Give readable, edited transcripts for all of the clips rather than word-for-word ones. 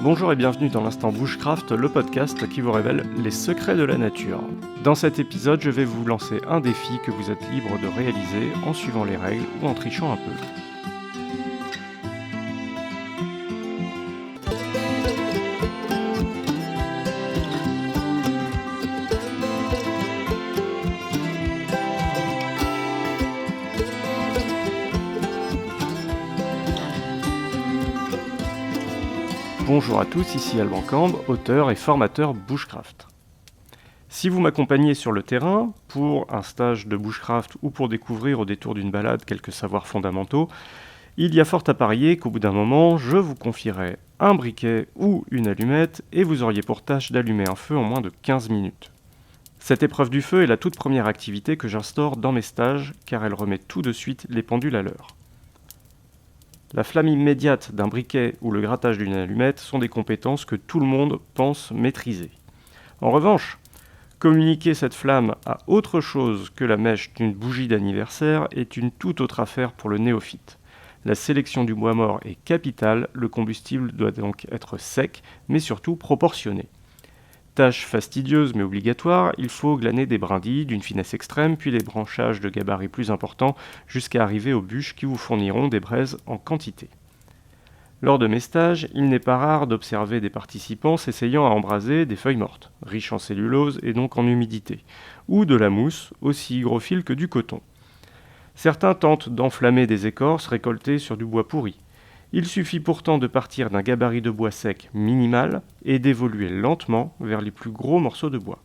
Bonjour et bienvenue dans l'Instant Bushcraft, le podcast qui vous révèle les secrets de la nature. Dans cet épisode, je vais vous lancer un défi que vous êtes libre de réaliser en suivant les règles ou en trichant un peu. Bonjour à tous, ici Alban Cambe, auteur et formateur Bushcraft. Si vous m'accompagnez sur le terrain, pour un stage de Bushcraft ou pour découvrir au détour d'une balade quelques savoirs fondamentaux, il y a fort à parier qu'au bout d'un moment, je vous confierai un briquet ou une allumette et vous auriez pour tâche d'allumer un feu en moins de 15 minutes. Cette épreuve du feu est la toute première activité que j'instaure dans mes stages car elle remet tout de suite les pendules à l'heure. La flamme immédiate d'un briquet ou le grattage d'une allumette sont des compétences que tout le monde pense maîtriser. En revanche, communiquer cette flamme à autre chose que la mèche d'une bougie d'anniversaire est une toute autre affaire pour le néophyte. La sélection du bois mort est capitale, le combustible doit donc être sec, mais surtout proportionné. Tâche fastidieuse mais obligatoire, il faut glaner des brindilles d'une finesse extrême, puis des branchages de gabarit plus importants, jusqu'à arriver aux bûches qui vous fourniront des braises en quantité. Lors de mes stages, il n'est pas rare d'observer des participants s'essayant à embraser des feuilles mortes, riches en cellulose et donc en humidité, ou de la mousse, aussi hygrophile que du coton. Certains tentent d'enflammer des écorces récoltées sur du bois pourri. Il suffit pourtant de partir d'un gabarit de bois sec minimal et d'évoluer lentement vers les plus gros morceaux de bois.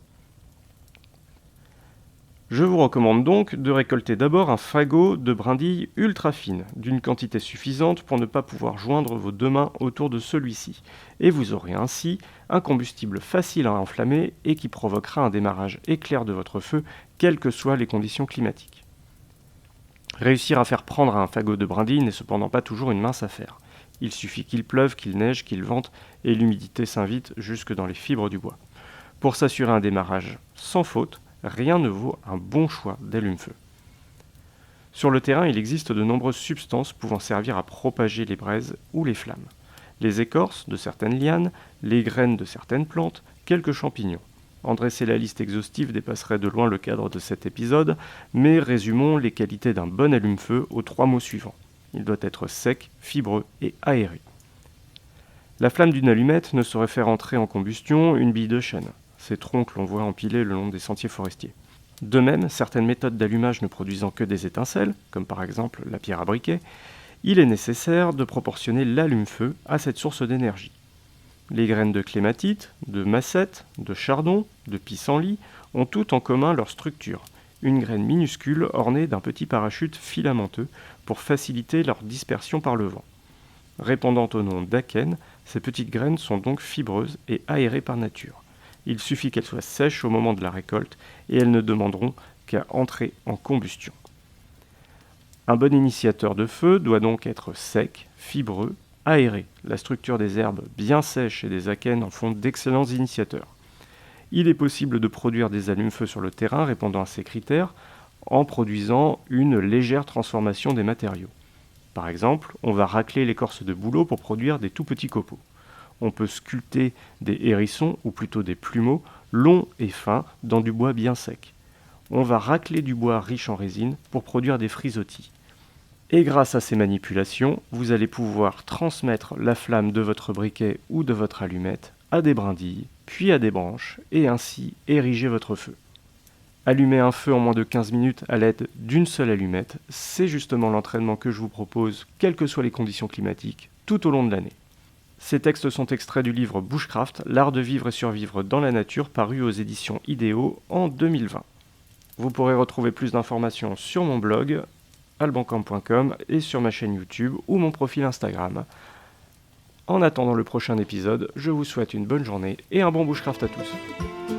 Je vous recommande donc de récolter d'abord un fagot de brindilles ultra fines, d'une quantité suffisante pour ne pas pouvoir joindre vos deux mains autour de celui-ci, et vous aurez ainsi un combustible facile à enflammer et qui provoquera un démarrage éclair de votre feu, quelles que soient les conditions climatiques. Réussir à faire prendre un fagot de brindilles n'est cependant pas toujours une mince affaire. Il suffit qu'il pleuve, qu'il neige, qu'il vente, et l'humidité s'invite jusque dans les fibres du bois. Pour s'assurer un démarrage sans faute, rien ne vaut un bon choix d'allume-feu. Sur le terrain, il existe de nombreuses substances pouvant servir à propager les braises ou les flammes. Les écorces de certaines lianes, les graines de certaines plantes, quelques champignons. En dresser la liste exhaustive dépasserait de loin le cadre de cet épisode, mais résumons les qualités d'un bon allume-feu aux 3 mots suivants. Il doit être sec, fibreux et aéré. La flamme d'une allumette ne saurait faire entrer en combustion une bille de chêne. Ces troncs que l'on voit empilés le long des sentiers forestiers. De même, certaines méthodes d'allumage ne produisant que des étincelles, comme par exemple la pierre à briquet, il est nécessaire de proportionner l'allume-feu à cette source d'énergie. Les graines de clématite, de massette, de chardon, de pissenlit ont toutes en commun leur structure, une graine minuscule ornée d'un petit parachute filamenteux pour faciliter leur dispersion par le vent. Répondant au nom d'akène, ces petites graines sont donc fibreuses et aérées par nature. Il suffit qu'elles soient sèches au moment de la récolte et elles ne demanderont qu'à entrer en combustion. Un bon initiateur de feu doit donc être sec, fibreux, aéré. La structure des herbes bien sèches et des akènes en font d'excellents initiateurs. Il est possible de produire des allumes-feu sur le terrain répondant à ces critères en produisant une légère transformation des matériaux. Par exemple, on va racler l'écorce de bouleau pour produire des tout petits copeaux. On peut sculpter des hérissons, ou plutôt des plumeaux, longs et fins, dans du bois bien sec. On va racler du bois riche en résine pour produire des frisottis. Et grâce à ces manipulations, vous allez pouvoir transmettre la flamme de votre briquet ou de votre allumette à des brindilles, puis à des branches, et ainsi ériger votre feu. Allumer un feu en moins de 15 minutes à l'aide d'une seule allumette, c'est justement l'entraînement que je vous propose, quelles que soient les conditions climatiques, tout au long de l'année. Ces textes sont extraits du livre Bushcraft, l'art de vivre et survivre dans la nature, paru aux éditions Idéo en 2020. Vous pourrez retrouver plus d'informations sur mon blog, albancambe.com, et sur ma chaîne YouTube ou mon profil Instagram. En attendant le prochain épisode, je vous souhaite une bonne journée et un bon Bushcraft à tous.